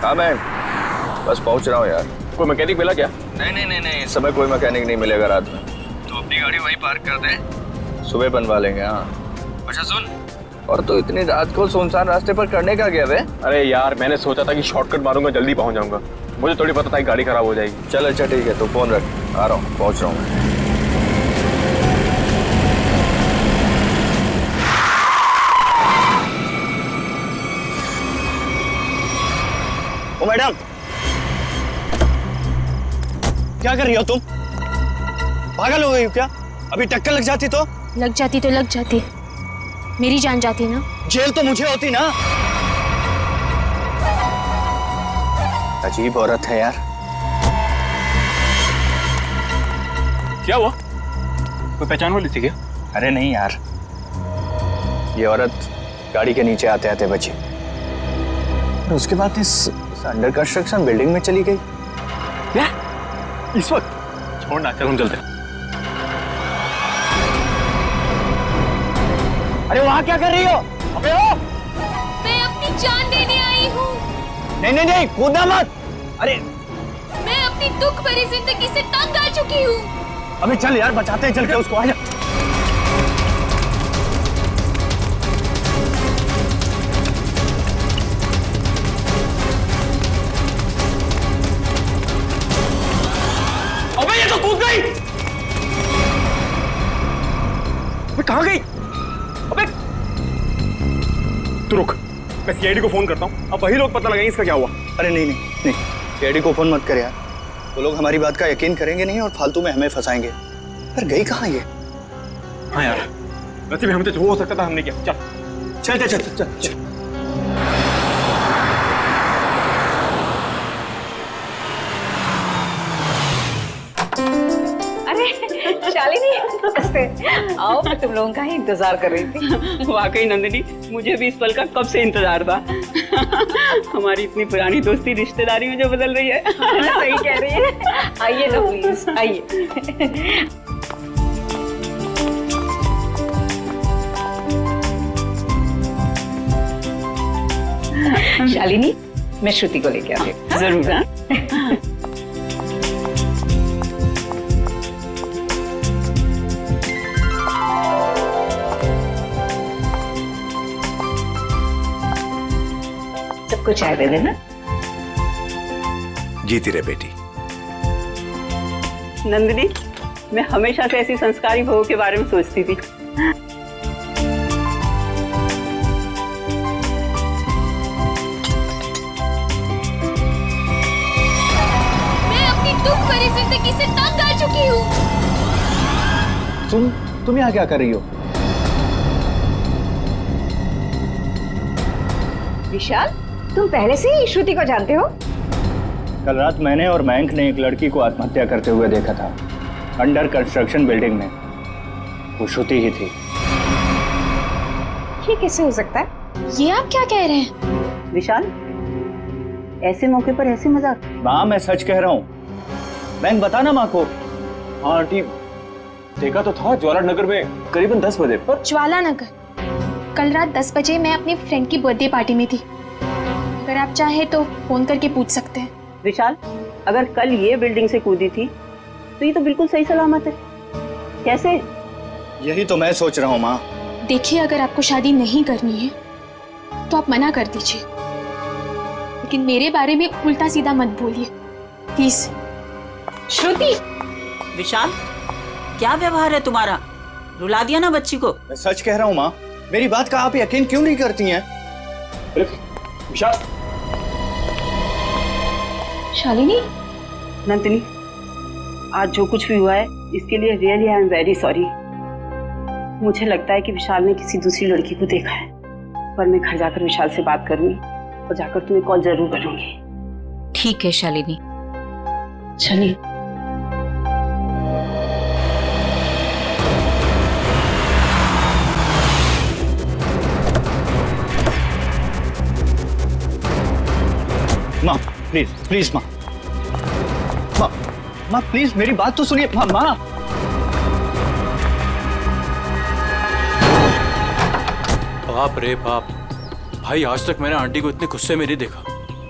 हाँ मैं बस पहुंच रहा हूँ यार। कोई मैकेनिक मिला क्या? नहीं, इस समय कोई मैकेनिक नहीं मिलेगा रात में, तो अपनी गाड़ी वहीं पार्क कर दे, सुबह बनवा लेंगे। हाँ अच्छा सुन, और तो इतनी रात को सुनसान रास्ते पर करने का गया वे? अरे यार मैंने सोचा था कि शॉर्टकट मारूंगा, जल्दी पहुंच जाऊंगा। मुझे थोड़ी पता था कि गाड़ी खराब हो जाएगी। चल अच्छा ठीक है, तो फोन रख, आ रहा हूँ, पहुंच रहा हूँ। ओ मैडम, क्या कर रही हो तुम? पागल हो गई हो क्या? अभी टक्कर लग जाती तो? लग जाती, मेरी जान जाती ना। जेल तो मुझे होती ना। अजीब औरत है यार। क्या हुआ? कोई पहचान वाली थी क्या? अरे नहीं यार, ये औरत गाड़ी के नीचे आते आते बची और उसके बाद इस अंडर कंस्ट्रक्शन बिल्डिंग में चली गई। क्या? इस वक्त? छोड़ना, चल हम चलते हैं। अरे वहां क्या कर रही हो? अबे ओ! मैं अपनी जान देने आई हूँ। नहीं, कूदना मत। अरे मैं अपनी दुख भरी जिंदगी से तंग आ चुकी हूँ। अबे चल यार, बचाते हैं चल के उसको। आजा। अबे ये तो कूद गई। अबे कहाँ गई? अबे तू रुक, मैं सीआईडी को फोन करता हूँ, अब वही लोग पता लगाएंगे इसका क्या हुआ। अरे नहीं, सीआईडी को फोन मत कर यार, वो लोग हमारी बात का यकीन करेंगे नहीं और फालतू में हमें फंसाएंगे। पर गई कहाँ ये? हाँ यार, वैसे भी हम तो हो सकता था, हमने क्या। चल। अरे शालिनी, नमस्ते। आओ, मैं तुम लोगों का ही इंतजार कर रही थी। वाकई नंदिनी, मुझे भी इस पल का कब से इंतजार था। हमारी इतनी पुरानी दोस्ती रिश्तेदारी में जो बदल रही है। सही कह रही है। आइए ना प्लीज, आइए। शालिनी, मैं श्रुति को लेके आती हूँ। जरूर। हाँ? सबको चाय दे देना। जीती रहे बेटी। नंदिनी, मैं हमेशा से ऐसी संस्कारी बहू के बारे में सोचती थी। मैं अपनी दुख भरी जिंदगी से तंग आ चुकी हूँ। तुम यहाँ क्या कर रही हो? विशाल, तुम पहले से ही श्रुति को जानते हो? कल रात मैंने और मयंक ने एक लड़की को आत्महत्या करते हुए देखा था, अंडर कंस्ट्रक्शन बिल्डिंग में। वो श्रुति ही थी। ये कैसे हो सकता है? ये आप क्या कह रहे हैं? विशाल, ऐसे मौके पर ऐसे मजाक? माँ, मैं सच कह रहा हूँ। मयंक, बताना माँ को। हाँ आंटी, देखा तो था ज्वाला नगर में करीबन 10 बजे पर। ज्वाला नगर? कल रात 10 बजे मैं अपनी फ्रेंड की बर्थडे पार्टी में थी। अगर आप चाहे तो फोन करके पूछ सकते हैं। विशाल, अगर कल ये बिल्डिंग से कूदी थी तो ये तो बिल्कुल सही सलामत है। कैसे? यही तो मैं सोच रहा हूँ माँ। देखिए, अगर आपको शादी नहीं करनी है तो आप मना कर दीजिए, लेकिन मेरे बारे में उल्टा सीधा मत बोलिए प्लीज। श्रुति! विशाल, क्या व्यवहार है तुम्हारा? रुला दिया ना बच्ची को। मैं सच कह रहा हूँ माँ, मेरी बात का आप यकीन क्यों नहीं करती हैं? विशाल। शालिनी, नंदिनी, आज जो कुछ भी हुआ है इसके लिए really I am very sorry. मुझे लगता है कि विशाल ने किसी दूसरी लड़की को देखा है, पर मैं घर जाकर विशाल से बात करूंगी और जाकर तुम्हें कॉल जरूर करूंगी। ठीक है शालिनी। चलिए। माँ प्लीज माँ, माँ प्लीज मेरी बात तो सुनिए। माँ बाप रे बाप, भाई आज तक मैंने आंटी को इतने गुस्से में नहीं देखा।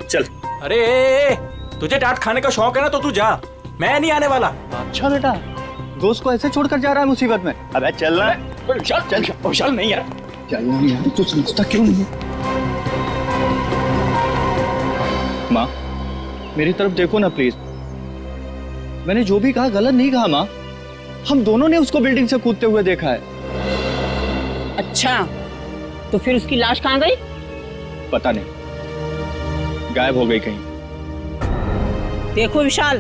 चल अरे तुझे डांट खाने का शौक है ना तो तू जा, मैं नहीं आने वाला। अच्छा बेटा, दोस्त को ऐसे छोड़कर जा रहा है मुसीबत में। अबे चल ना, विशाल चल, विशाल नहीं यार, चलना नहीं यार, तू समझता क्यों नहीं है? माँ मेरी तरफ देखो ना प्लीज, मैंने जो भी कहा गलत नहीं कहा माँ। हम दोनों ने उसको बिल्डिंग से कूदते हुए देखा है। अच्छा, तो फिर उसकी लाश कहाँ गई? पता नहीं, गायब हो गई कहीं। देखो विशाल,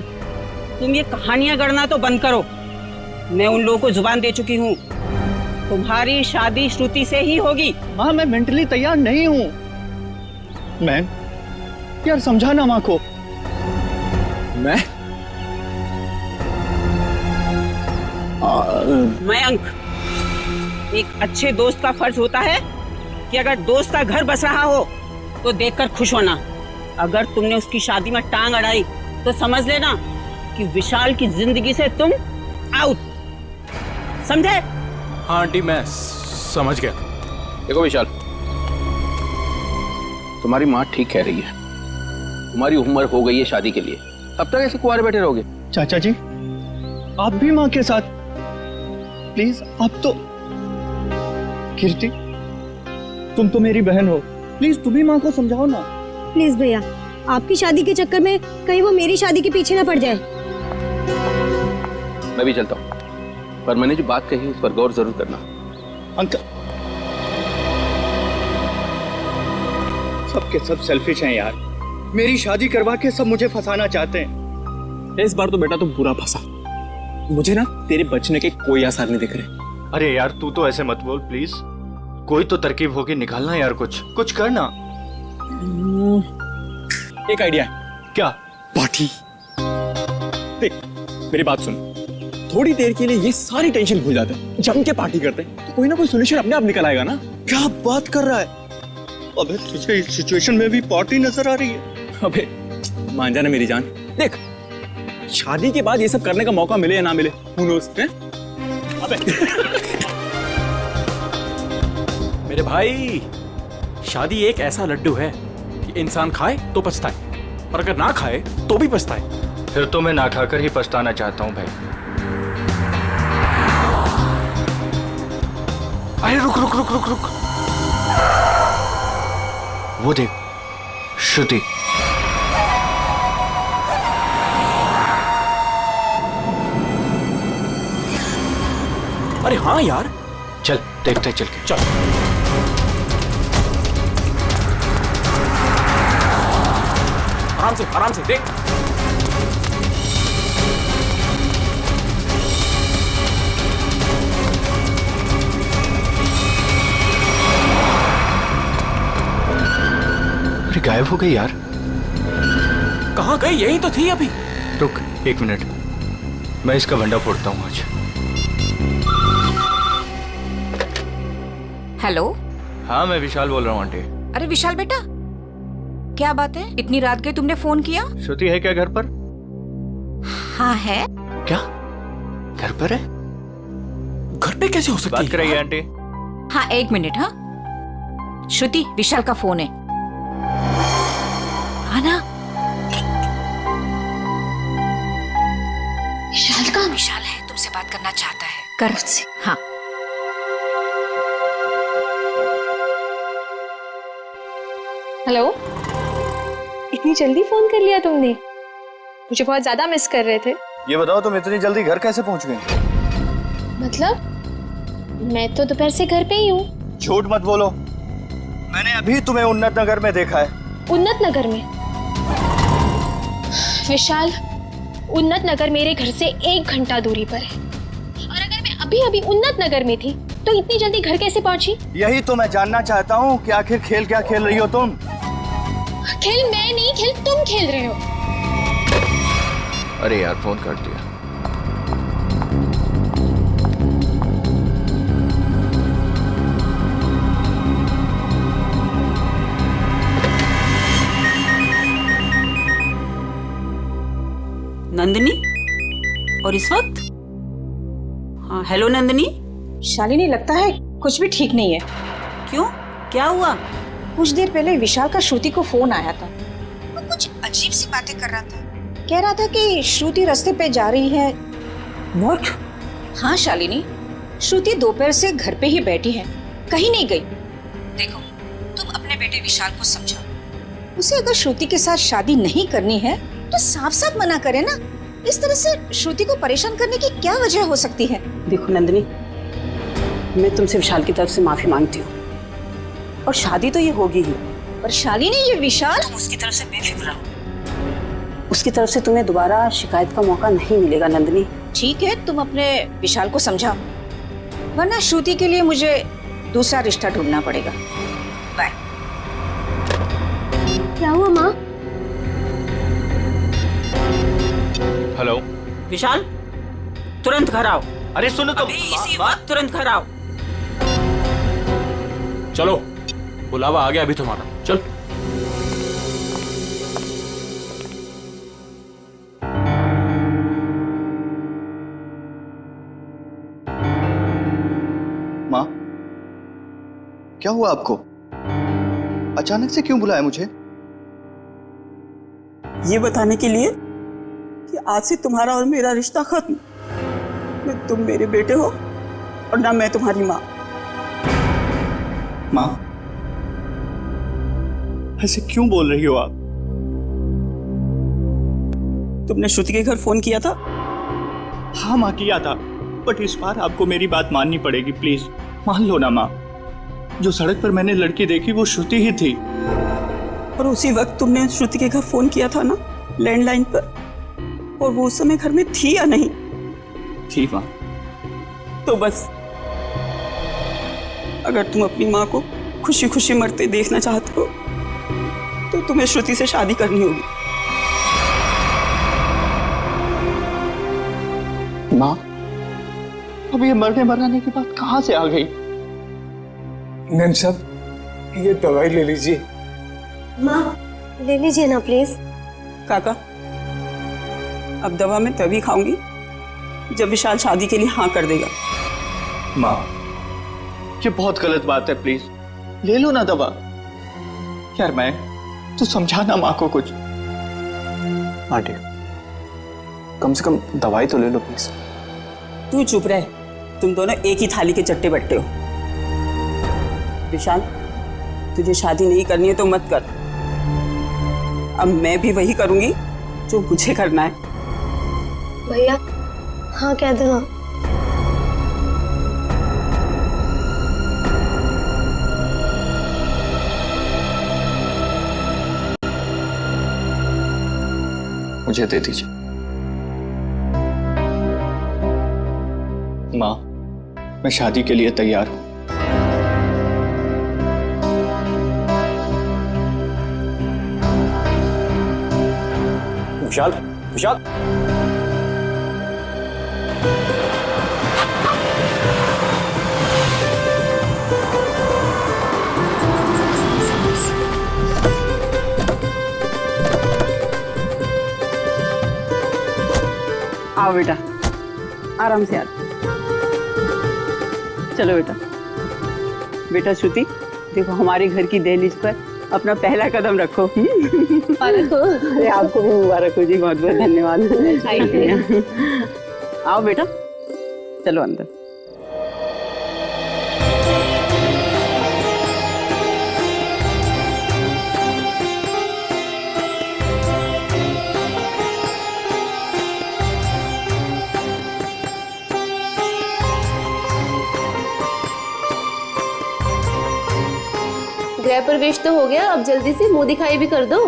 तुम ये कहानियां गढ़ना तो बंद करो। मैं उन लोगों को जुबान दे चुकी हूँ, तुम्हारी शादी श्रुति से ही होगी। माँ मैं मेंटली तैयार नहीं हूँ। मैं यार समझाना माँ को। मयंक, एक अच्छे दोस्त का फर्ज होता है कि अगर दोस्त का घर बस रहा हो तो देखकर खुश होना। अगर तुमने उसकी शादी में टांग अड़ाई तो समझ लेना कि विशाल की जिंदगी से तुम आउट, समझे? हाँ आंटी मैं समझ गया। देखो विशाल, तुम्हारी माँ ठीक कह रही है, तुम्हारी उम्र हो गई है शादी के लिए, अब तक ऐसे कुंवारे बैठे रहोगे? चाचा जी आप भी माँ के साथ प्लीज। आप तो कीर्ति, तुम तो मेरी बहन हो, प्लीज तुम ही माँ को समझाओ ना। प्लीज भैया, आपकी शादी के चक्कर में कहीं वो मेरी शादी के पीछे ना पड़ जाए। मैं भी चलता हूँ, पर मैंने जो बात कही उस पर गौर जरूर करना। अंकल सबके सब सेल्फिश हैं यार, मेरी शादी करवा के सब मुझे फंसाना चाहते हैं। इस बार तो बेटा तुम पूरा फंसा, मुझे ना तेरे बचने के कोई आसार नहीं दिख रहे। अरे यार तू तो ऐसे मत बोल प्लीज, कोई तो तरकीब होगी, निकालना यार, कुछ करना। एक आइडिया है। क्या? पार्टी। देख मेरी बात सुन, थोड़ी देर के लिए ये सारी टेंशन भूल जाते हैं, जम के पार्टी करते हैं तो कोई ना कोई सोल्यूशन अपने आप निकल आएगा ना। क्या बात कर रहा है? अबे तुझे इस सिचुएशन में भी पार्टी नजर आ रही है? अबे मान जाना मेरी जान, देख शादी के बाद ये सब करने का मौका मिले या ना मिले, who knows, हैं? अबे मेरे भाई, शादी एक ऐसा लड्डू है कि इंसान खाए तो पछताए और अगर ना खाए तो भी पछताए। फिर तो मैं ना खाकर ही पछताना चाहता हूँ भाई। अरे रुक रुक रुक रुक रुक, वो देख श्रुति। अरे हाँ यार, चल देखते चल के। चल आराम से देख। अरे गायब हो गई यार। कहाँ गई? यही तो थी अभी। रुक एक मिनट, मैं इसका भंडा फोड़ता हूँ आज। हेलो। हाँ मैं विशाल बोल रहा हूँ आंटी। अरे विशाल बेटा, क्या बात है, इतनी रात गई तुमने फोन किया? श्रुति है क्या घर पर? हाँ है। क्या घर पर है? घर पे कैसे हो सकती है? बात कराइए आंटी। हाँ एक मिनट। हाँ श्रुति, विशाल का फोन है। हाँ ना, विशाल का? विशाल है, तुमसे बात करना चाहता है, कर उससे। हाँ हेलो, इतनी जल्दी फोन कर लिया तुमने? मुझे बहुत ज्यादा मिस कर रहे थे। ये बताओ तुम इतनी जल्दी घर कैसे पहुंच गई? मतलब मैं तो दोपहर से घर पे ही हूँ। झूठ मत बोलो, मैंने अभी तुम्हें उन्नत नगर में देखा है। उन्नत नगर में? विशाल, उन्नत नगर मेरे घर से 1 घंटा दूरी पर है, और अगर मैं अभी अभी उन्नत नगर में थी तो इतनी जल्दी घर कैसे पहुंची? यही तो मैं जानना चाहता हूँ कि आखिर खेल क्या खेल रही हो तुम? खेल मैं नहीं, खेल तुम खेल रहे हो। अरे यार फोन कर दिया। नंदिनी, और इस वक्त? हाँ हेलो नंदिनी। शालिनी, लगता है कुछ भी ठीक नहीं है। क्यों, क्या हुआ? कुछ देर पहले विशाल का श्रुति को फोन आया था, वो कुछ अजीब सी बातें कर रहा था। कह रहा था कि श्रुति रास्ते पे जा रही है। What? हाँ शालिनी, श्रुति दोपहर से घर पे ही बैठी है, कहीं नहीं गई। देखो, तुम अपने बेटे विशाल को समझाओ। उसे अगर श्रुति के साथ शादी नहीं करनी है तो साफ साफ मना करे ना। इस तरह से श्रुति को परेशान करने की क्या वजह हो सकती है? देखो नंदिनी, मैं तुमसे विशाल की तरफ से माफी मांगती हूँ, और शादी तो ये होगी ही। पर शालिनी, ये विशाल, तुम उसकी तरफ से बेफिक्र रहो। उसकी तरफ से तुम्हें दोबारा शिकायत का मौका नहीं मिलेगा नंदिनी। ठीक है, तुम अपने विशाल को समझाओ, वरना श्रुति के लिए मुझे दूसरा रिश्ता ढूंढना पड़ेगा। बाय। क्या हुआ माँ? हेलो विशाल, तुरंत घर आओ। अरे सुनो तो, अभी इसी वक्त तुरंत घर आओ। चलो, बुलावा आ गया अभी तुम्हारा, चल। माँ, क्या हुआ आपको? अचानक से क्यों बुलाया मुझे? ये बताने के लिए कि आज से तुम्हारा और मेरा रिश्ता खत्म। न तुम मेरे बेटे हो और ना मैं तुम्हारी माँ। माँ, ऐसे क्यों बोल रही हो आप? तुमने श्रुति के घर फोन किया था? हाँ माँ, किया था, बट इस बार आपको मेरी बात माननी पड़ेगी, प्लीज मान लो ना माँ। जो सड़क पर मैंने लड़की देखी वो श्रुति ही थी। और उसी वक्त तुमने श्रुति के घर फोन किया था ना, लैंडलाइन पर, और वो उस समय घर में थी या नहीं? थी माँ। तो बस, अगर तुम अपनी माँ को खुशी खुशी मरते देखना चाहते हो तो तुम्हें श्रुति से शादी करनी होगी। माँ, अब ये मरने मराने की बात कहाँ से आ गई? मैम साहब, ये दवाई ले लीजिए। माँ, ले लीजिए ना प्लीज। काका, अब दवा मैं तभी खाऊंगी जब विशाल शादी के लिए हाँ कर देगा। माँ, ये बहुत गलत बात है, प्लीज ले लो ना दवा। यार मैं, तू समझाना माँ को कुछ। आंटी, कम से कम दवाई तो ले लो प्लीज। तू चुप रह, तुम दोनों एक ही थाली के चट्टे बट्टे हो। विशाल, तुझे शादी नहीं करनी है तो मत कर। अब मैं भी वही करूंगी जो मुझे करना है। भैया, हाँ कह दो ना। मुझे दे दीजिए। माँ, मैं शादी के लिए तैयार हूं। विशाल, विशाल, आओ बेटा, आराम से आ। चलो बेटा। बेटा श्रुति, देखो हमारे घर की दहलीज पर अपना पहला कदम रखो। अरे आपको भी मुबारक हो जी, बहुत बहुत धन्यवाद। आओ बेटा, चलो अंदर। गृह प्रवेश तो हो गया, अब जल्दी से मुंह दिखाई भी कर दो।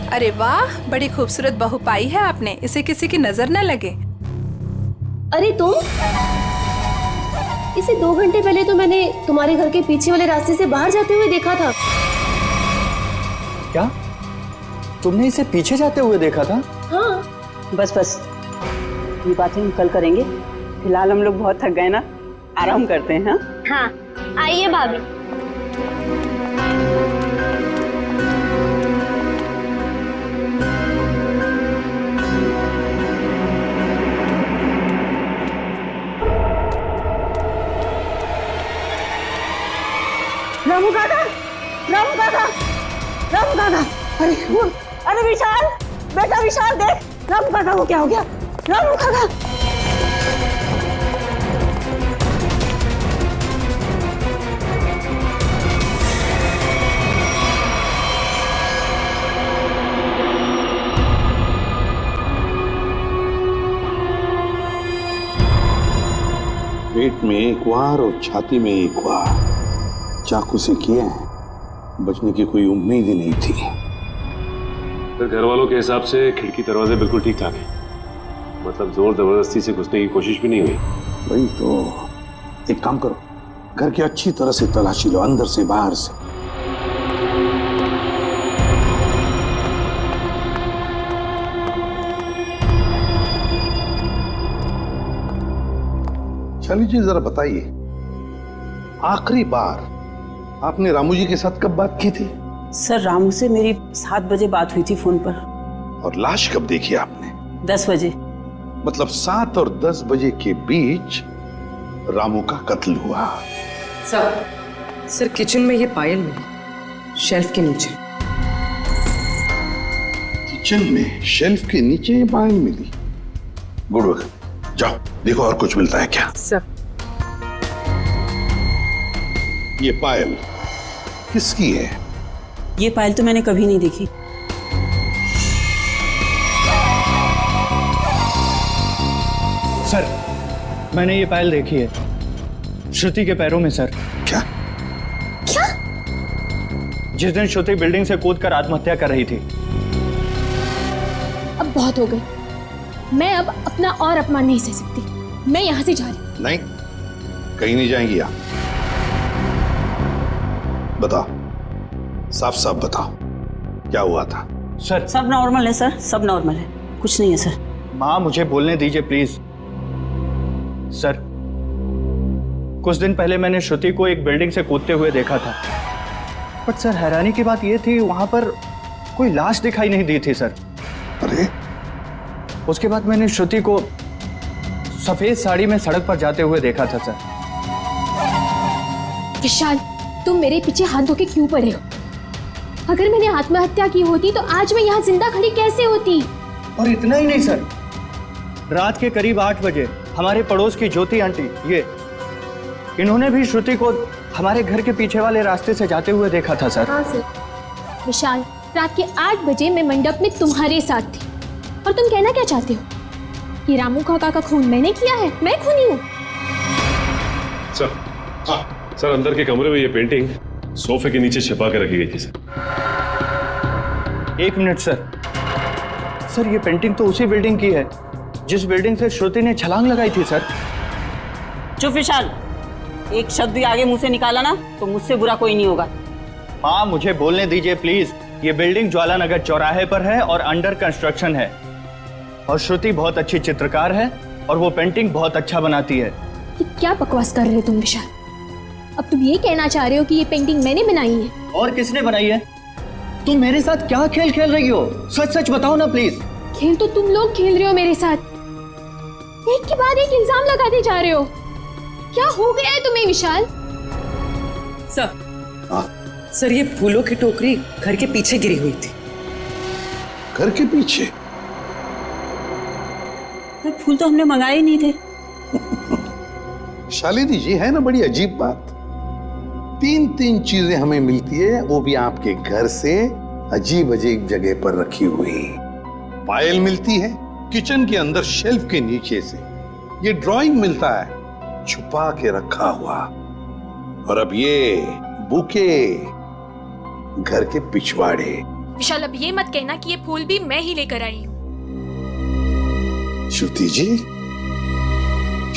अरे वाह, बड़ी खूबसूरत बहू पाई है आपने, इसे किसी की नजर न लगे। अरे तुम, इसे 2 घंटे पहले तो मैंने तुम्हारे घर के पीछे वाले रास्ते से बाहर जाते हुए देखा था। क्या तुमने इसे पीछे जाते हुए देखा था? हाँ। बस बस, ये बातें हम कल करेंगे। फिलहाल हम लोग बहुत थक गए ना, आराम करते हैं। हाँ हाँ, आइए भाभी। रामू काका, रामू काका, रामू काका, अरे विशाल, बेटा विशाल देख, रामू काका को क्या हो गया? रामू काका। पेट में एक वार और छाती में एक वार चाकू से किए हैं। बचने की कोई उम्मीद ही नहीं थी। फिर घर वालों के हिसाब से खिड़की दरवाजे बिल्कुल ठीक ठाक है, मतलब जोर जबरदस्ती से घुसने की कोशिश भी नहीं हुई। वही तो, एक काम करो, घर की अच्छी तरह से तलाशी लो, अंदर से बाहर से। शाली जी जरा बताइए, आखिरी बार आपने रामू जी के साथ कब बात की थी? सर रामू से मेरी 7 बजे बात हुई थी फोन पर। और लाश कब देखी आपने? 10 बजे। मतलब 7 और 10 बजे के बीच रामू का कत्ल हुआ। सर किचन में ये पायल मिली, शेल्फ के नीचे। किचन में शेल्फ के नीचे ये पायल मिली? गुड वर्क, जाओ देखो और कुछ मिलता है क्या। सर ये पायल किसकी है? ये पायल तो मैंने कभी नहीं देखी। सर मैंने ये पायल देखी है, श्रुति के पैरों में सर। क्या? क्या? जिस दिन श्रुति बिल्डिंग से कूदकर आत्महत्या कर रही थी। अब बहुत हो गई, मैं अब अपना और अपमान नहीं सह सकती, मैं यहाँ से जा रही। नहीं, कहीं नहीं जाएंगी आप। बताओ, साफ साफ बताओ, क्या हुआ था? सर सब नॉर्मल है सर, सब नॉर्मल है, कुछ नहीं है सर। माँ मुझे बोलने दीजिए प्लीज। सर कुछ दिन पहले मैंने श्रुति को एक बिल्डिंग से कूदते हुए देखा था, बट सर हैरानी की बात यह थी वहां पर कोई लाश दिखाई नहीं दी थी सर। अरे उसके बाद मैंने श्रुति को सफेद साड़ी में सड़क पर जाते हुए देखा था सर। विशाल तुम मेरे पीछे हाथ धो के क्यों पड़े हो? अगर मैंने आत्महत्या की होती तो आज मैं यहाँ जिंदा खड़ी कैसे होती? और इतना ही नहीं सर, रात के करीब 8 बजे हमारे पड़ोस की ज्योति आंटी, इन्होंने भी श्रुति को हमारे घर के पीछे वाले रास्ते से जाते हुए देखा था सर। हाँ सर। विशाल रात के 8 बजे मैं मंडप में तुम्हारे साथ थी, और तुम कहना क्या चाहते हो कि रामू काका का खून मैंने किया है? मैं खूनी हूँ? सर अंदर के कमरे में ये पेंटिंग सोफे के नीचे छिपा के रखी गई थी सर। 1 minute sir. सर ये पेंटिंग तो उसी बिल्डिंग की है जिस बिल्डिंग से श्रुति ने छलांग लगाई थी सर। चुप विशाल, एक शब्द भी आगे मुंह से निकाला ना तो मुझसे बुरा कोई नहीं होगा। माँ मुझे बोलने दीजिए प्लीज। ये बिल्डिंग ज्वालानगर चौराहे पर है और अंडर कंस्ट्रक्शन है, और श्रुति बहुत अच्छी चित्रकार है और वो पेंटिंग बहुत अच्छा बनाती है। ये क्या बकवास कर रहे हो तुम विशाल? अब तुम ये कहना चाह रहे हो कि ये पेंटिंग मैंने बनाई है? और किसने बनाई है? तुम मेरे साथ क्या खेल खेल रही हो? सच सच बताओ ना प्लीज। खेल तो तुम लोग खेल रहे हो मेरे साथ, एक के बाद एक इल्जाम लगाते जा रहे हो। क्या हो गया है तुम्हें विशाल? सर ये फूलों की टोकरी घर के पीछे गिरी हुई थी। घर के पीछे? फूल तो हमने मंगाए ही नहीं थे। शालिनी जी, है ना बड़ी अजीब बात, 3 चीजें हमें मिलती है, वो भी आपके घर से अजीब अजीब जगह पर रखी हुई। पायल मिलती है किचन के अंदर शेल्फ के नीचे से, ये ड्राइंग मिलता है छुपा के रखा हुआ, और अब ये बुके घर के पिछवाड़े। विशाल अब ये मत कहना कि ये फूल भी मैं ही लेकर आई हूँ। श्रुति जी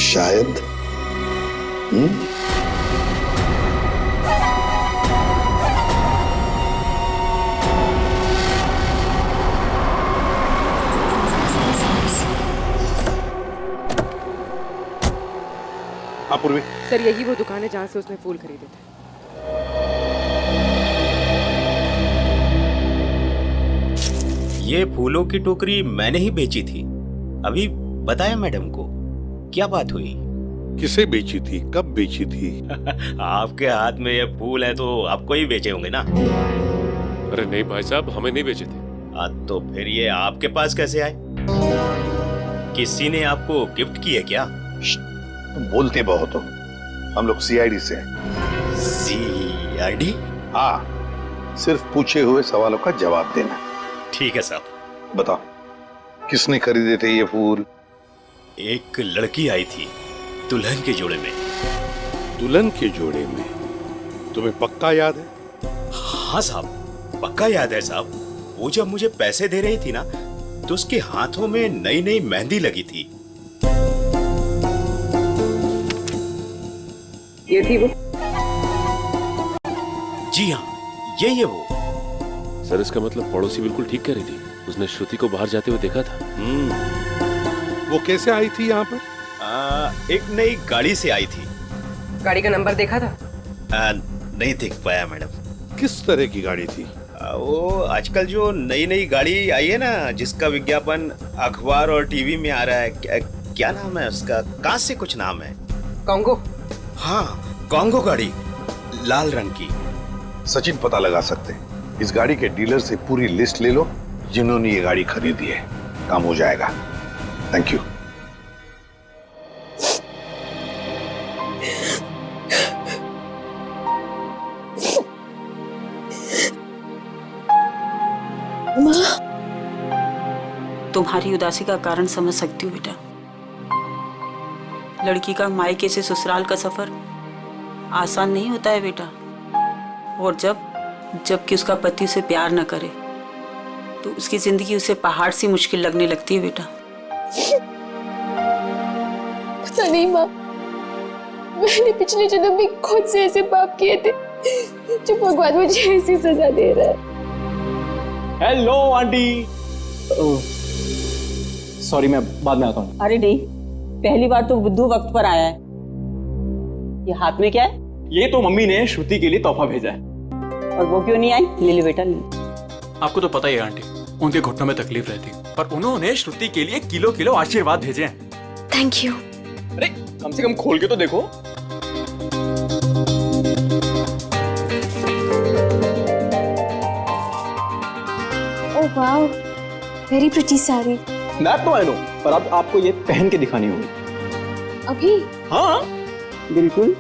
शायद पूर्वी। सर यही वो दुकान है जहाँ से उसने फूल खरीदे थे। ये फूलों की टोकरी मैंने ही बेची थी। अभी बताया मैडम को, क्या बात हुई? किसे बेची थी, कब बेची थी? आपके हाथ में ये फूल है तो आपको ही बेचे होंगे ना? अरे नहीं भाई साहब, हमें नहीं बेचे थे। तो फिर ये आपके पास कैसे आए? किसी ने आपको गिफ्ट किए क्या? तुम बोलते बहुत हो। हम लोग सीआईडी से हैं। सीआईडी? हाँ, सिर्फ पूछे हुए सवालों का जवाब देना। ठीक है साहब। बताओ, किसने खरीदे थे ये फूल? एक लड़की आई थी दुल्हन के जोड़े में। दुल्हन के जोड़े में? तुम्हें पक्का याद है? हाँ साहब, पक्का याद है साहब। वो जब मुझे पैसे दे रही थी ना, तो उसके हाथों में नई नई मेहंदी लगी थी। ये थी वो? जी हाँ, यही है वो। सर इसका मतलब पड़ोसी बिल्कुल ठीक कह रही थी। उसने श्रुति को बाहर जाते हुए देखा था। वो कैसे आई थी यहाँ पर? एक नई गाड़ी से आई थी। गाड़ी का नंबर देखा था? नहीं देख पाया मैडम। किस तरह की गाड़ी थी? वो आजकल जो नई नई गाड़ी आई है ना, जिसका विज्ञापन अखबार और टीवी में आ रहा है, क्या नाम है उसका? कहाँ से कुछ नाम है। कॉन्गो? हाँ, कॉन्गो गाड़ी, लाल रंग की। सचिन पता लगा सकते हैं। इस गाड़ी के डीलर से पूरी लिस्ट ले लो जिन्होंने ये गाड़ी खरीदी है। काम हो जाएगा। Thank you. तुम्हारी उदासी का कारण समझ सकती हूँ बेटा। लड़की का मायके से ससुराल का सफर आसान नहीं होता है बेटा। और जबकि उसका पति उसे प्यार न करे तो उसकी जिंदगी उसे पहाड़ सी मुश्किल लगने लगती है बेटा। पता नहीं माँ, मैंने पिछले जन्म में खुद से ऐसे पाप किए थे जो भगवान मुझे ऐसी सजा दे रहा है। Hello aunty. सॉरी, मैं बाद में आता हूँ। अरे नहीं, पहली बार तो बुद्धू वक्त पर आया है। ये हाथ में क्या है? ये तो मम्मी ने श्रुति के लिए तोहफा भेजा है। और वो क्यों नहीं आई? ले लो बेटा, ले। आपको तो पता ही है आंटी, उनके घुटनों में तकलीफ रहती, पर उन्होंने श्रुति के लिए किलो किलो आशीर्वाद भेजे हैं। Thank you. अरे कम से कम खोल के तो देखो। Oh wow, very pretty sari. That तो आई नो, पर अब आपको ये पहन के दिखानी होगी। अभी? हाँ बिल्कुल,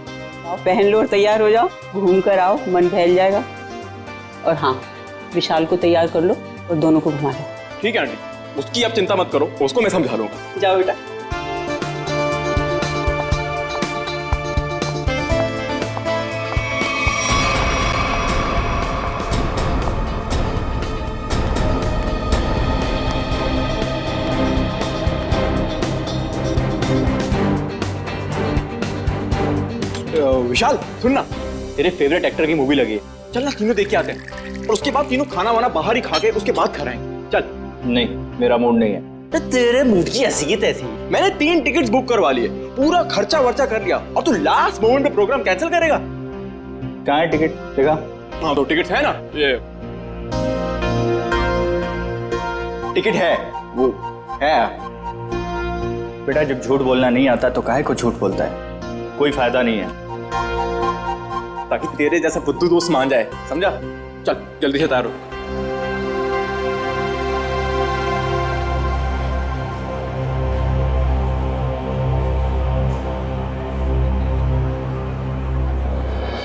आओ पहन लो और तैयार हो जाओ। घूम कर आओ, मन बहल जाएगा। और हाँ, विशाल को तैयार कर लो और दोनों को घुमा लो। ठीक है आंटी, उसकी आप चिंता मत करो, उसको मैं समझा लूंगा। जाओ बेटा। विशाल सुन ना, तेरे फेवरेट एक्टर की मूवी लगी है, चल ना तीनों देख के आते हैं। और उसके बाद तीनों खाना वाना बाहर ही खा के उसके बाद कराएंगे। चल। नहीं, मेरा मूड नहीं है। तो तेरे मूड की ऐसी की तैसी। मैंने 3 टिकट्स बुक करवा लिए, पूरा खर्चा वर्चा कर लिया, और तू लास्ट मोमेंट पे प्रोग्राम कैंसिल करेगा? कहाँ है टिकट? देखा? हाँ तो टिकट्स है ना, ये टिकट है, वो है। बेटा जब झूठ बोलना नहीं आता तो काहे को झूठ बोलता है? कोई फायदा नहीं है। ताकि तेरे जैसा बुद्धू दोस्त मान जाए, समझा? चल जल्दी से तैयार हो।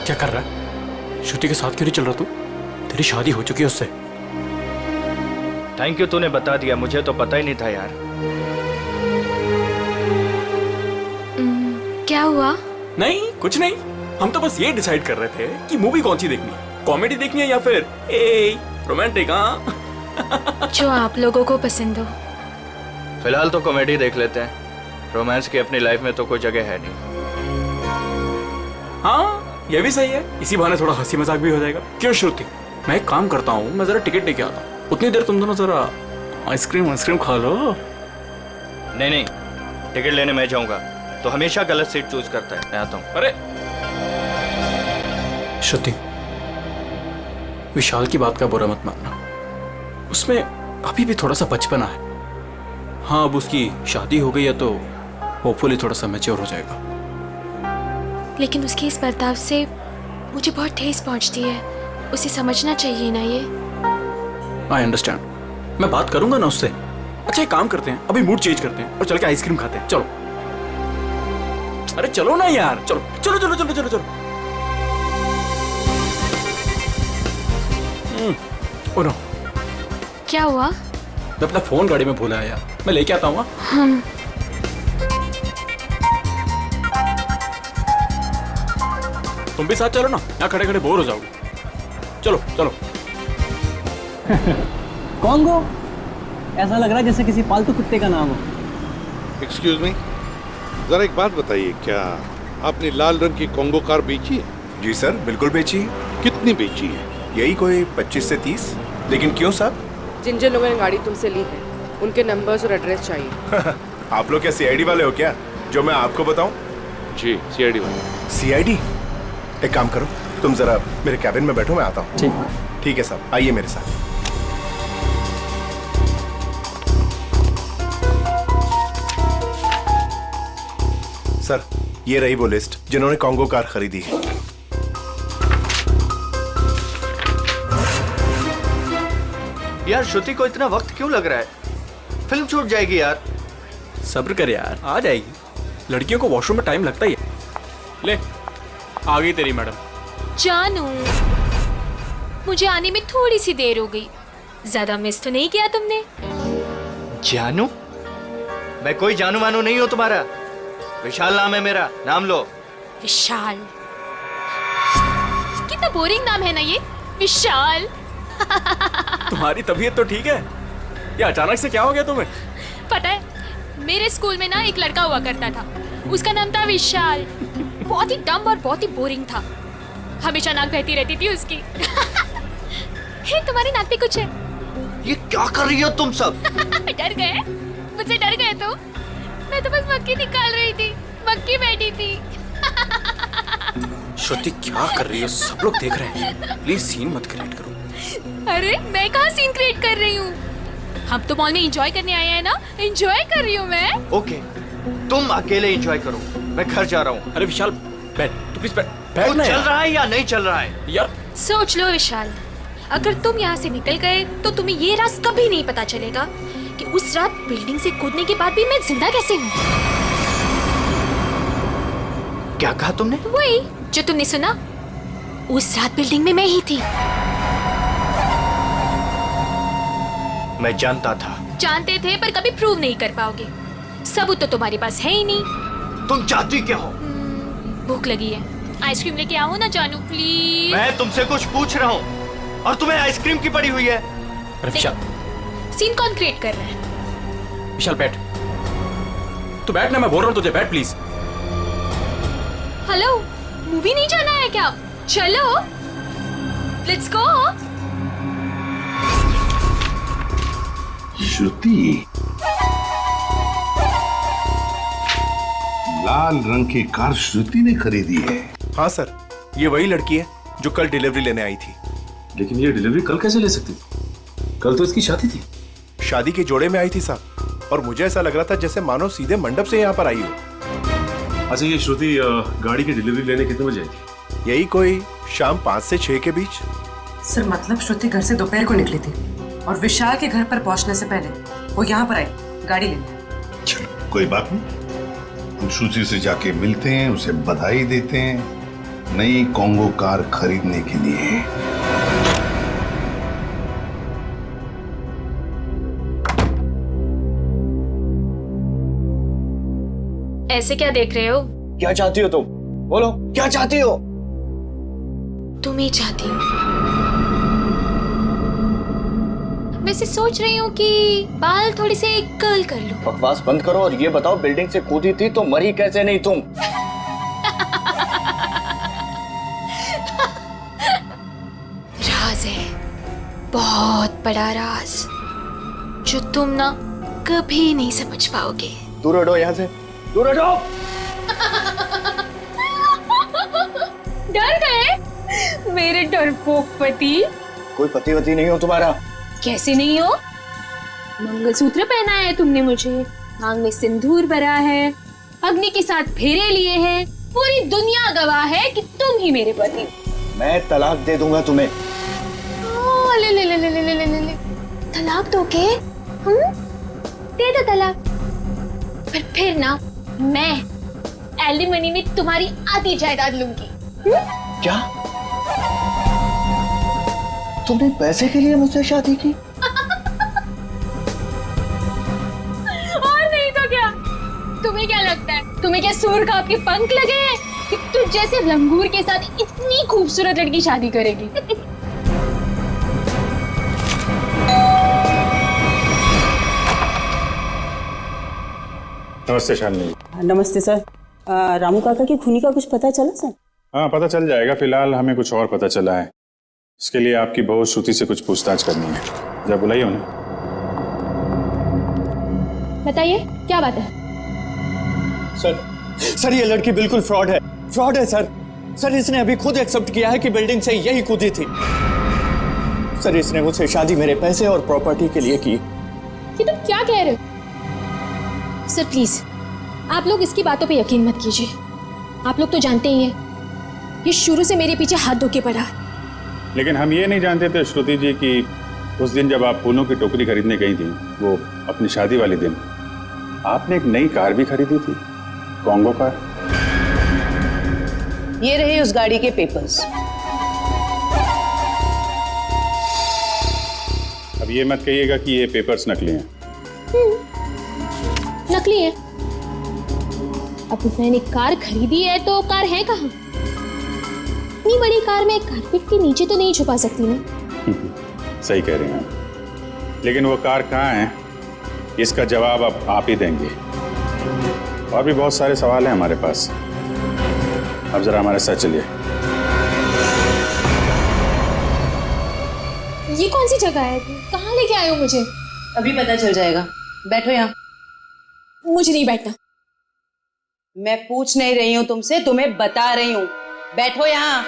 क्या कर रहा है? श्रुति के साथ क्यों नहीं चल रहा तू? तेरी शादी हो चुकी है उससे। थैंक यू, तूने बता दिया, मुझे तो पता ही नहीं था यार। क्या हुआ? नहीं कुछ नहीं, हम तो बस ये डिसाइड कर रहे थे कि मूवी कौन सी देखनी है, कॉमेडी देखनी है या फिर रोमांटिक। हाँ जो आप लोगों को पसंद हो। फिलहाल तो कॉमेडी देख लेते हैं, रोमांस की अपनी लाइफ में तो कोई जगह है नहीं। हाँ ये भी सही है, इसी बहाने थोड़ा हंसी मजाक भी हो जाएगा। क्यों श्रुति, मैं एक काम करता हूँ, मैं जरा टिकट लेके आता हूँ, उतनी देर तुम दोनों जरा आइसक्रीम खा लो। नहीं, टिकट लेने मैं जाऊंगा तो हमेशा गलत सीट चूज करता है। मैं आता हूँ। अरे श्रुति, विशाल की बात का बुरा मत मानना, उसमें अभी भी थोड़ा सा बचपना है। हाँ अब उसकी शादी हो गई है तो होपफुली थोड़ा सा मैच्योर हो जाएगा। लेकिन उसके इस बर्ताव से मुझे बहुत ठेस पहुंचती है। उसे समझना चाहिए ना ये। आई अंडरस्टैंड, मैं बात करूंगा ना उससे। अच्छा एक काम करते हैं, अभी मूड चेंज करते हैं और चल के आइसक्रीम खाते हैं। चलो, अरे चलो ना यार, चलो चलो चलो चलो चलो चलो। ओ नो, क्या हुआ? मैं अपना फोन गाड़ी में भूला है यार, मैं लेके आता हूँ। हाँ। तुम भी साथ चलो ना, यहाँ खड़े खड़े बोर हो जाओगे। चलो चलो। कॉन्गो, ऐसा लग रहा है जैसे किसी पालतू कुत्ते का नाम हो। एक्सक्यूज मी, जरा एक बात बताइए, क्या आपने लाल रंग की कॉन्गो कार बेची है? जी सर, बिल्कुल बेची है। कितनी बेची है? यही कोई 25 से 30। लेकिन क्यों साहब? जिन जिन लोगों ने गाड़ी तुमसे ली है उनके नंबर्स और एड्रेस चाहिए। आप लोग क्या सीआईडी वाले हो क्या, जो मैं आपको बताऊं? जी सीआईडी वाले। सीआईडी? एक काम करो, तुम जरा मेरे कैबिन में बैठो, मैं आता हूँ। ठीक ठीक है साहब, आइए मेरे साथ। सर, ये रही वो लिस्ट जिन्होंने कॉन्गो कार खरीदी है। यार श्रुति को इतना वक्त क्यों लग रहा है? फिल्म छूट जाएगी यार। सब्र कर यार, आ जाएगी। लड़कियों को वॉशरूम में टाइम लगता ही है। ले, आ गई तेरी मैडम। जानू, मुझे आने में थोड़ी सी देर हो गई। ज्यादा मिस तो नहीं किया तुमने? जानू? मैं कोई जानू वानू नहीं हूं तुम्हारा। विशाल नाम है मेरा, नाम लो। विशाल? कितना बोरिंग नाम है ना ये, विशाल। तुम्हारी तबीयत तो ठीक है? ये अचानक से क्या हो गया तुम्हें? पता है, मेरे स्कूल में ना एक लड़का हुआ करता था, उसका नाम था विशाल। बहुत ही डम और बहुत ही बोरिंग था, हमेशा नाक बहती रहती थी उसकी। हे, तुम्हारी नाक पे कुछ है? ये क्या कर रही हो तुम सब? डर गए? मुझसे डर गए तो? मैं तो बस मक्खी निकाल रही थी, मक्खी बैठी थी। श्रुति क्या कर रही है, सब लोग देख रहे हैं। प्लीज सीन मत क्रिएट करो। अरे मैं कहाँ सीन क्रिएट कर रही हूँ? हम तो मॉल में एंजॉय करने आए हैं ना, एंजॉय कर रही हूँ मैं। ओके, तुम अकेले एंजॉय करो, मैं घर जा रहा हूँ। अरे विशाल बैठ, तू प्लीज बैठ। तो चल रहा है या नहीं चल रहा है? यार सोच लो विशाल, अगर तुम यहाँ से निकल गए तो तुम्हें ये राज कभी नहीं पता चलेगा कि उस रात बिल्डिंग से कूदने के बाद भी मैं जिंदा कैसे हूँ। क्या कहा तुमने? वही जो तुमने सुना, उस रात बिल्डिंग में मैं ही थी। मैं जानता था। जानते थे पर कभी प्रूव नहीं कर पाओगे, सबूत तो तुम्हारे पास है ही नहीं। तुम चाहती क्या हो? भूख लगी है, आइसक्रीम लेके आओ ना जानू प्लीज। मैं तुमसे कुछ पूछ रहा हूँ और तुम्हें आइसक्रीम की पड़ी हुई है। अरे विशाल, सीन कौन क्रिएट कर रहा है? विशाल बैठ, तू बैठ ना, मैं बोल रहा हूँ तुझे, बैठ प्लीज। हेलो, मूवी नहीं जाना है क्या? चलो, लेट्स गो। श्रुति, लाल रंग की कार श्रुति ने खरीदी है? हाँ सर, ये वही लड़की है जो कल डिलीवरी लेने आई थी। लेकिन ये डिलीवरी कल कैसे ले सकती थी? कल तो इसकी शादी थी। शादी के जोड़े में आई थी साहब, और मुझे ऐसा लग रहा था जैसे मानो सीधे मंडप से यहाँ पर आई हो। अच्छा, ये श्रुति गाड़ी की डिलीवरी लेने कितने बजे आई थी? यही कोई शाम 5 से 6 के बीच। सर मतलब श्रुति घर से दोपहर को निकली थी और विशाल के घर पर पहुंचने से पहले वो यहाँ पर आई गाड़ी लेने। चलो कोई बात नहीं, हम श्रुति से जाके मिलते हैं, उसे बधाई देते हैं नई कॉन्गो कार खरीदने के लिए। ऐसे क्या देख रहे हो? क्या चाहती हो तुम? बोलो, क्या चाहती हो? तुम ही चाहती हो। वैसे सोच रही हूँ कि बाल थोड़ी से कर्ल कर लो। बकवास बंद करो और ये बताओ, बिल्डिंग से कूदी थी तो मरी कैसे नहीं तुम? राज है, बहुत बड़ा राज, जो तुम ना कभी नहीं समझ पाओगे। दूर हटो यहाँ से, दूर हटो। डर गए मेरे डरपोक पति? कोई पति वती नहीं हो तुम्हारा। कैसे नहीं हो? मंगलसूत्र पहना है तुमने मुझे, मांग में सिंदूर भरा है, अग्नि के साथ फेरे लिए हैं, पूरी दुनिया गवाह है कि तुम ही मेरे पति हो। मैं तलाक दे दूंगा तुम्हें। ले ले ले ले ले ले ले ले ले तलाक दोगे? दे दो तलाक। पर फिर ना मैं एलिमनी में तुम्हारी आधी जायदाद लूंगी। क्या? तुमने पैसे के लिए मुझसे शादी की? और नहीं तो क्या? तुम्हें क्या लगता है? तुम्हें क्या सूर का आपके पंख लगे हैं कि तुझ जैसे लंगूर के साथ इतनी खूबसूरत लड़की शादी करेगी? नमस्ते शालिनी। नमस्ते सर। रामू काका की खूनी का कुछ पता चला सर? हाँ, पता चल जाएगा। फिलहाल हमें कुछ और पता चला है। इसके लिए आपकी बहू श्रुति से कुछ पूछताछ करनी है। जरा बुलाइए उन्हें। बताइए क्या बात है? सर ये लड़की बिल्कुल फ्रॉड है सर। सर इसने अभी खुद एक्सेप्ट किया है कि बिल्डिंग से यही कूदी थी। सर इसने मुझसे शादी मेरे पैसे और प्रॉपर्टी के लिए की। ये तुम क्या कह रहे हो? सर प्लीज आप लोग इसकी बातों पे यकीन मत कीजिए। आप लोग तो जानते ही हैं ये शुरू से मेरे पीछे हाथ धो के पड़ा है। लेकिन हम ये नहीं जानते थे श्रुति जी कि उस दिन जब आप फूलों की टोकरी खरीदने गई थी, वो अपनी शादी वाले दिन, आपने एक नई कार भी खरीदी थी, कॉन्गो कार। ये रहे उस गाड़ी के पेपर्स। अब ये मत कहिएगा कि ये पेपर्स नकली हैं। नकली है? अब मैंने कार खरीदी है तो कार है कहाँ? इतनी बड़ी कार में कारपेट के नीचे तो नहीं छुपा सकती ना। सही कह रहे हैं आप। लेकिन वो कार कहाँ है, इसका जवाब अब आप ही देंगे। और भी बहुत सारे सवाल हैं हमारे पास। अब जरा हमारे साथ चलिए। ये कौन सी जगह है? कहाँ लेके आए हो मुझे? अभी पता चल जाएगा। बैठो यहाँ। मुझे नहीं बैठना। मैं पूछ नहीं रही हूँ तुमसे, तुम्हें बता रही हूँ। बैठो यहाँ।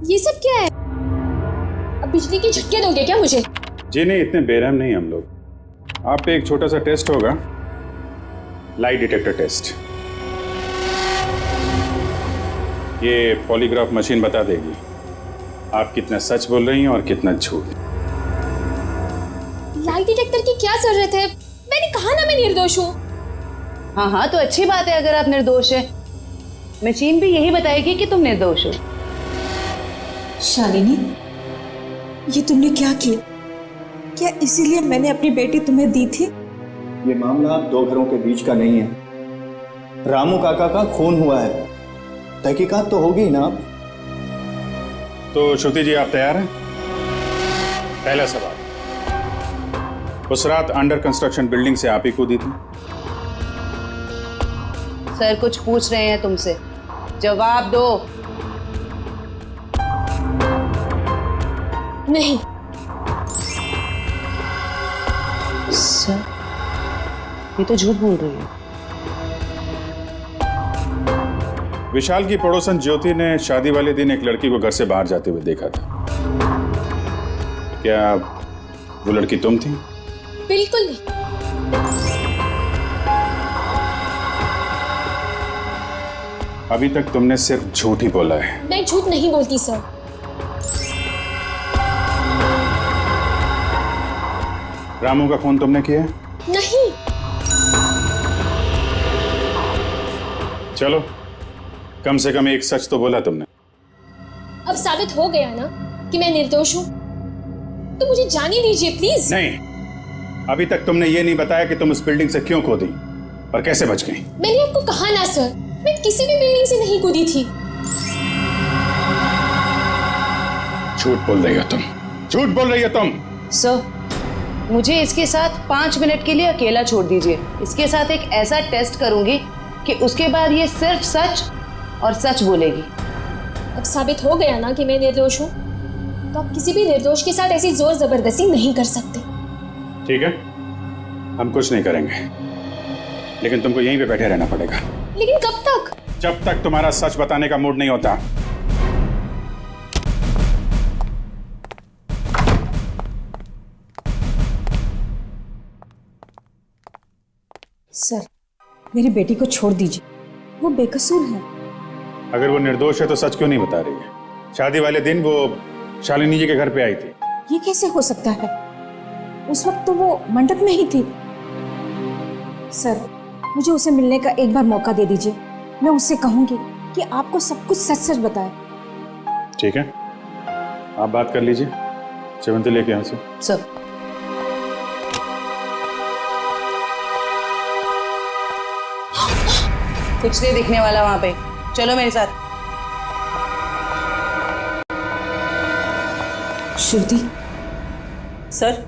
ये सब क्या है? अब बिजली के झटके दोगे क्या मुझे? जी नहीं, इतने बेरहम नहीं हम लोग। आप पे एक छोटा सा टेस्ट होगा, लाइट डिटेक्टर टेस्ट। ये पॉलीग्राफ मशीन बता देगी आप कितना सच बोल रही हैं और कितना झूठ। लाइट डिटेक्टर की क्या जरूरत है? मैंने कहा ना मैं निर्दोष हूँ। हाँ तो अच्छी बात है अगर आप निर्दोष है। मशीन भी यही बताएगी कि तुम निर्दोष हो। शालिनी, ये तुमने क्या किया? क्या इसीलिए मैंने अपनी बेटी तुम्हें दी थी? ये मामला दो घरों के बीच का नहीं है। रामू काका का खून हुआ है, तहकीकात तो होगी ना। तो श्रुति जी आप तैयार हैं? पहला सवाल, उस रात अंडर कंस्ट्रक्शन बिल्डिंग से आप ही कूदी थी? सर कुछ पूछ रहे हैं तुमसे, जवाब दो। नहीं। सर ये तो झूठ बोल रही है। विशाल की पड़ोसन ज्योति ने शादी वाले दिन एक लड़की को घर से बाहर जाते हुए देखा था। क्या वो लड़की तुम थी? बिल्कुल नहीं। अभी तक तुमने सिर्फ झूठ ही बोला है। मैं झूठ नहीं बोलती सर। रामू का खून तुमने किया? नहीं। चलो, कम से कम एक सच तो बोला तुमने। अब साबित हो गया ना कि मैं निर्दोष हूँ, तो मुझे जाने दीजिए प्लीज। नहीं, अभी तक तुमने ये नहीं बताया कि तुम उस बिल्डिंग से क्यों कूदी और कैसे बच गई। मैंने आपको कहा ना सर, मैं किसी भी बिल्डिंग से नहीं कूदी थी। झूठ बोल रही हो तुम, झूठ बोल रही हो तुम। सर मुझे इसके साथ 5 मिनट के लिए अकेला छोड़ दीजिए। इसके साथ एक ऐसा टेस्ट करूंगी कि उसके बाद ये सिर्फ सच और सच बोलेगी। अब साबित हो गया ना कि मैं निर्दोष हूँ, तो आप किसी भी निर्दोष के साथ ऐसी जोर जबरदस्ती नहीं कर सकते। ठीक है, हम कुछ नहीं करेंगे, लेकिन तुमको यहीं पे बैठे रहना पड़ेगा। लेकिन कब तक? जब तक तुम्हारा सच बताने का मूड नहीं होता। सर, मेरी बेटी को छोड़ दीजिए, वो बेकसूर है। अगर वो निर्दोष है तो सच क्यों नहीं बता रही है? शादी वाले दिन वो शालिनी जी के घर पे आई थी। ये कैसे हो सकता है? उस वक्त तो वो मंडप में ही थी। सर, मुझे उसे मिलने का एक बार मौका दे दीजिए। मैं उससे कहूंगी कि आपको सब कुछ सच सच बताए। ठीक है, आप बात कर लीजिए। सेवंती लेके यहाँ से। सर, कुछ नहीं दिखने वाला वहां पे, चलो मेरे साथ। श्रुति सर,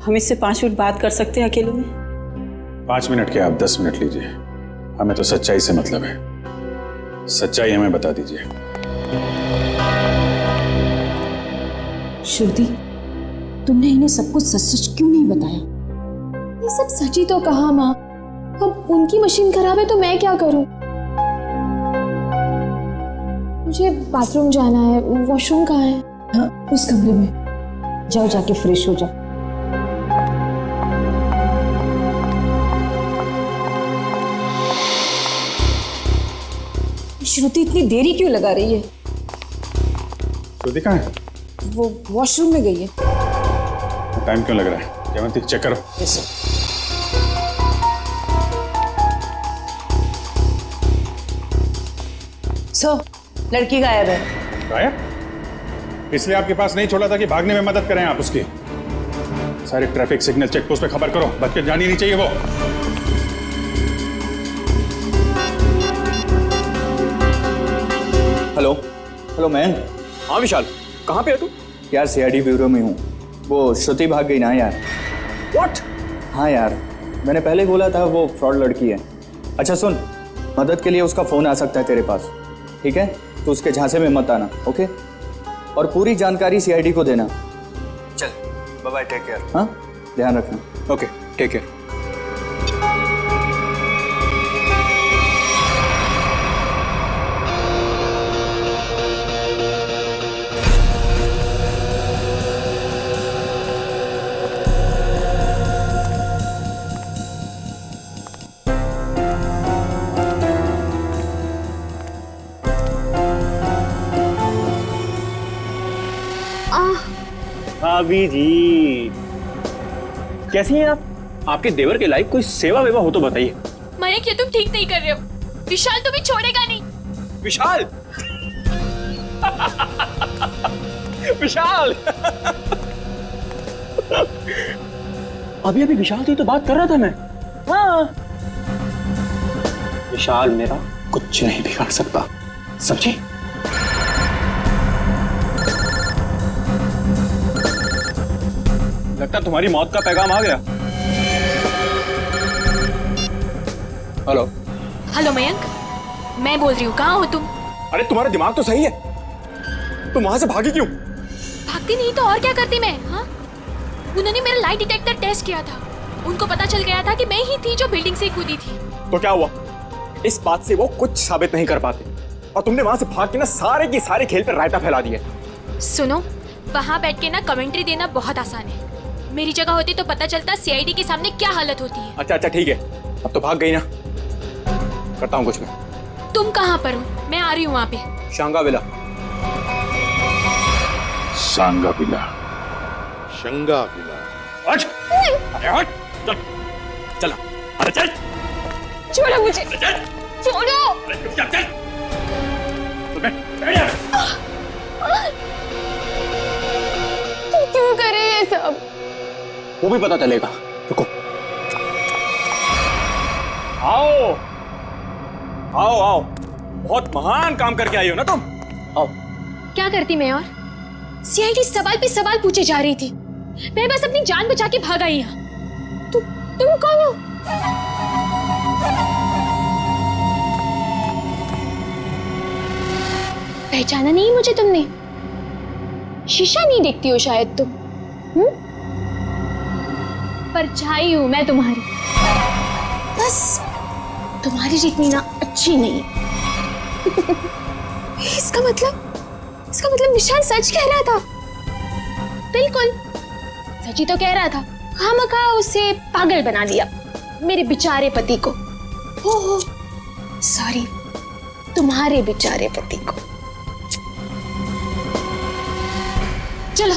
हम इससे 5 मिनट बात कर सकते हैं अकेले में? 5 मिनट के आप 10 मिनट लीजिए, हमें तो सच्चाई से मतलब है। सच्चाई हमें बता दीजिए। श्रुति, तुमने इन्हें सब कुछ सच सच क्यों नहीं बताया? ये सब सच ही तो कहा माँ। अब उनकी मशीन खराब है तो मैं क्या करूं? मुझे बाथरूम जाना है। वॉशरूम कहाँ है? हाँ, उस कमरे में जाओ, जाके फ्रेश हो जाओ। श्रुति इतनी देरी क्यों लगा रही है? श्रुति कहाँ है? वो वॉशरूम में गई है। टाइम क्यों लग रहा है? जयवंती चेक करो। Yes sir. लड़की गायब है। गायब? इसलिए आपके पास नहीं छोड़ा था कि भागने में मदद करें आप उसकी। सारे ट्रैफिक सिग्नल चेक पोस्ट पे खबर करो, बच के जानी नहीं चाहिए वो। Hello hello man. हाँ विशाल, कहाँ पे है तू? यार सीआईडी ब्यूरो में हूँ। वो श्रुति भाग गई ना यार। व्हाट? हाँ यार, मैंने पहले बोला था वो फ्रॉड लड़की है। अच्छा सुन, मदद के लिए उसका फ़ोन आ सकता है तेरे पास, ठीक है? तो उसके झांसे में मत आना, ओके? और पूरी जानकारी सीआईडी को देना। चल बाय बाय, टेक केयर। हाँ, ध्यान रखना। Okay, take care. भाभी जी कैसी हैं आप? आपके देवर के लायक कोई सेवा वेवा हो तो बताइए। मयंक, ये तुम ठीक नहीं कर रहे हो। विशाल तुम्हें छोड़ेगा नहीं। विशाल विशाल अभी अभी विशाल से तो बात कर रहा था मैं। हाँ, विशाल मेरा कुछ नहीं बिगाड़ सकता, समझे? लगता तुम्हारी मौत का पैगाम आ गया। हेलो हेलो मयंक, मैं बोल रही हूँ, कहाँ हो तुम? अरे तुम्हारा दिमाग तो सही है, तुम वहां से भागी क्यों? भागती नहीं तो और क्या करती मैं? हाँ, उन्होंने मेरा लाई डिटेक्टर टेस्ट किया था। उनको पता चल गया था कि मैं ही थी जो बिल्डिंग से कूदी थी। तो क्या हुआ? इस बात से वो कुछ साबित नहीं कर पाते और तुमने वहां से भाग के ना सारे के सारे खेल पर रायता फैला दिया। सुनो, वहां बैठ के ना कमेंट्री देना बहुत आसान है। मेरी जगह होती तो पता चलता सीआईडी के सामने क्या हालत होती है। अच्छा अच्छा ठीक है, अब तो भाग गई ना, करता हूँ कुछ मैं। तुम कहाँ पर हो? मैं आ रही हूँ वहाँ पे। शांगाविला। सांगाविला। शंगाविला। हट! अरे हट! चल, चल, अरे चल! छोड़ो मुझे, छोड़ो! चल, चल! तू क्यों करे ये सब? वो भी पता चलेगा, रुको। आओ आओ आओ, बहुत महान काम करके आई हो ना तुम। आओ। क्या करती मैं? और सीआईडी सवाल पे सवाल पूछे जा रही थी, मैं बस अपनी जान बचा के भाग आई यहाँ। तुम कौन हो? पहचाना नहीं मुझे तुमने? शीशा नहीं देखती हो शायद तुम? परछाई हूं मैं तुम्हारी, बस तुम्हारी जितनी ना अच्छी नहीं। इसका मतलब विशाल सच कह रहा था। बिल्कुल सच ही तो कह रहा था, खामखा उसे पागल बना दिया। मेरे बेचारे पति को। हो सॉरी, तुम्हारे बेचारे पति को। चलो।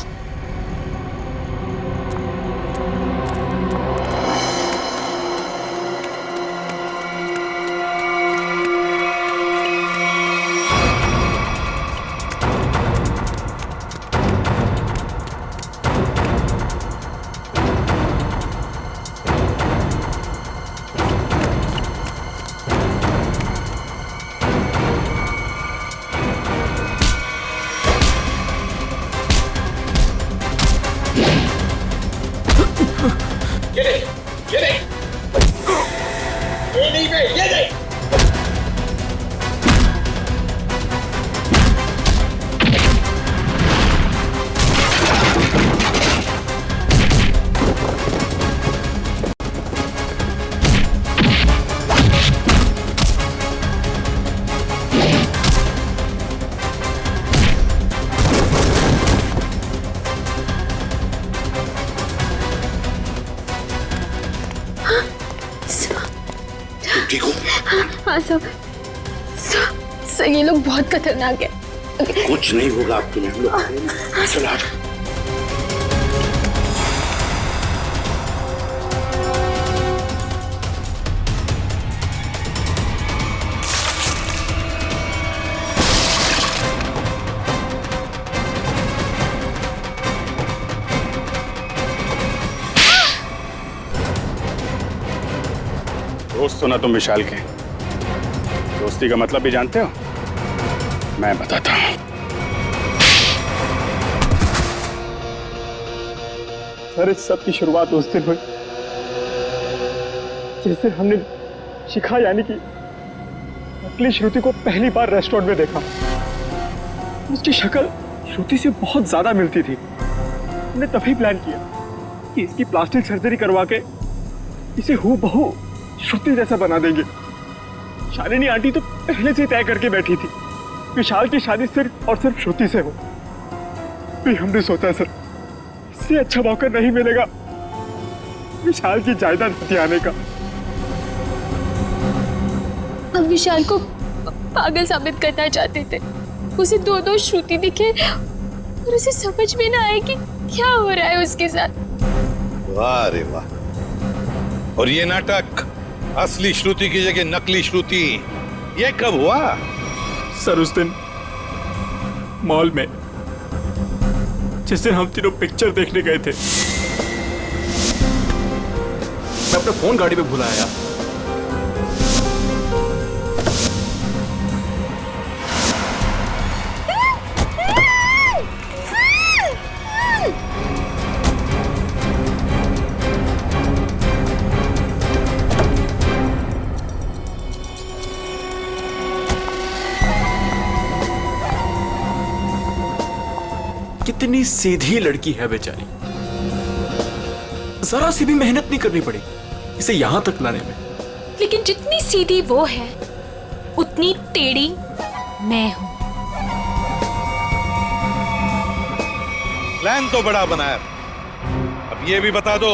ठीक हो? हाँ सब ये लोग बहुत खतरनाक है। कुछ नहीं होगा आप तुम्हें। चलो आ जाओ। दोस्त हो ना तुम विशाल के? दोस्ती का मतलब भी जानते हो? मैं बताता हूं। सर इस सब की शुरुआत उस दिन हुई जिस दिन हमने शिखा यानी कि नकली श्रुति को पहली बार रेस्टोरेंट में देखा। उसकी शक्ल श्रुति से बहुत ज्यादा मिलती थी। हमने तभी प्लान किया कि इसकी प्लास्टिक सर्जरी करवा के इसे हूबहू श्रुति जैसा बना देंगे। शालिनी आंटी तो पहले से तय करके बैठी थी विशाल की शादी सिर्फ और सिर्फ श्रुति से हो। फिर हमने सोचा सर इससे अच्छा मौका नहीं मिलेगा विशाल की जायदाद हथियाने का। हम विशाल को पागल साबित करना चाहते थे। उसे दो श्रुति दिखे और उसे समझ में ना आए कि क्या हो रहा है उसके साथ। वाह रे वाह। और ये नाटक असली श्रुति की जगह नकली श्रुति, ये कब हुआ? सर उस दिन मॉल में जिस दिन हम तीनों पिक्चर देखने गए थे। मैं अपना फोन गाड़ी पे भूल आया। कितनी सीधी लड़की है बेचारी, जरा सी भी मेहनत नहीं करनी पड़ी इसे यहां तक लाने में। लेकिन जितनी सीधी वो है उतनी टेढ़ी मैं हूं। प्लान तो बड़ा बनाया, अब ये भी बता दो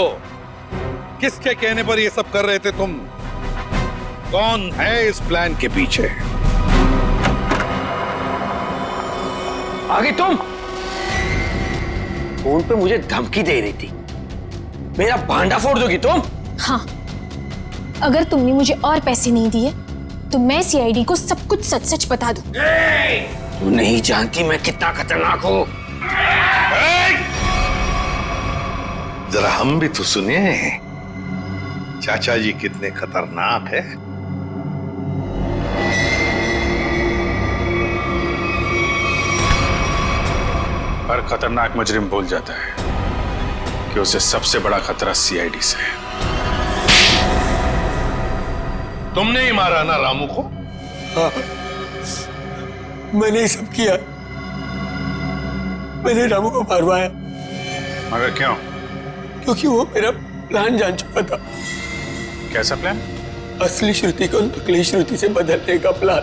किसके कहने पर ये सब कर रहे थे तुम? कौन है इस प्लान के पीछे? आगे तुम फोन पे मुझे धमकी दे रही थी, मेरा भांडा फोड़ दोगी तुम? हाँ, अगर तुमने मुझे और पैसे नहीं दिए तो मैं सीआईडी को सब कुछ सच सच बता दूं। तू नहीं जानती मैं कितना खतरनाक हूं। जरा हम भी तो सुनिए चाचा जी कितने खतरनाक है। हर खतरनाक मुजरिम भूल जाता है कि उसे सबसे बड़ा खतरा सीआईडी से है। तुमने ही मारा ना रामू को? हाँ, मैंने ही सब किया। मैंने रामू को मारवाया। मगर क्यों? क्योंकि वो मेरा प्लान जान चुका था। कैसा प्लान? असली श्रुति को नकली श्रुति से बदलने का प्लान।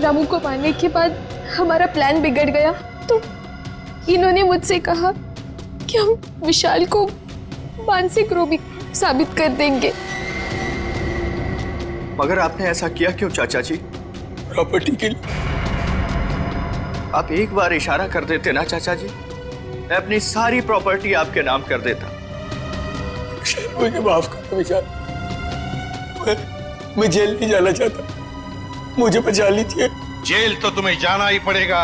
रामू को मारने के बाद हमारा प्लान बिगड़ गया तो इन्होंने मुझसे कहा कि हम विशाल को मानसिक रोगी साबित कर देंगे। मगर आपने ऐसा किया क्यों चाचा जी? प्रॉपर्टी के लिए। आप एक बार इशारा कर देते ना चाचा जी, मैं अपनी सारी प्रॉपर्टी आपके नाम कर देता। मुझे माफ करो विशाल, मैं जेल नहीं जाना चाहता, मुझे बचा लीजिए। जेल तो तुम्हें जाना ही पड़ेगा,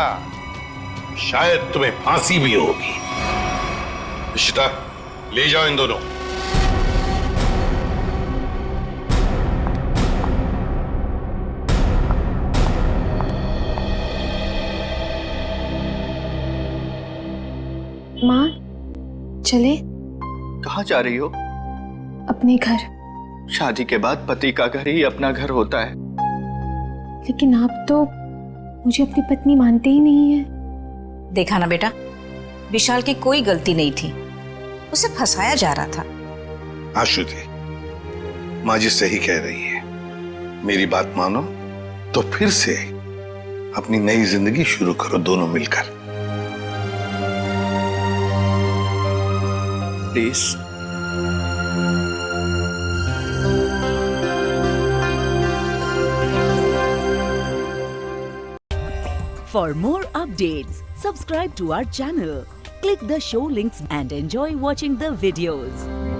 शायद तुम्हें फांसी भी होगी। इशिता, ले जाओ इन दोनों। माँ, चले? कहाँ जा रही हो? अपने घर। शादी के बाद पति का घर ही अपना घर होता है। लेकिन आप तो मुझे अपनी पत्नी मानते ही नहीं है। देखा ना बेटा, विशाल की कोई गलती नहीं थी, उसे फंसाया जा रहा था। हाँ श्रुति, माँ जी सही कह रही है। मेरी बात मानो तो फिर से अपनी नई जिंदगी शुरू करो दोनों मिलकर। Please. For more updates, subscribe to our channel, click the show links and enjoy watching the videos.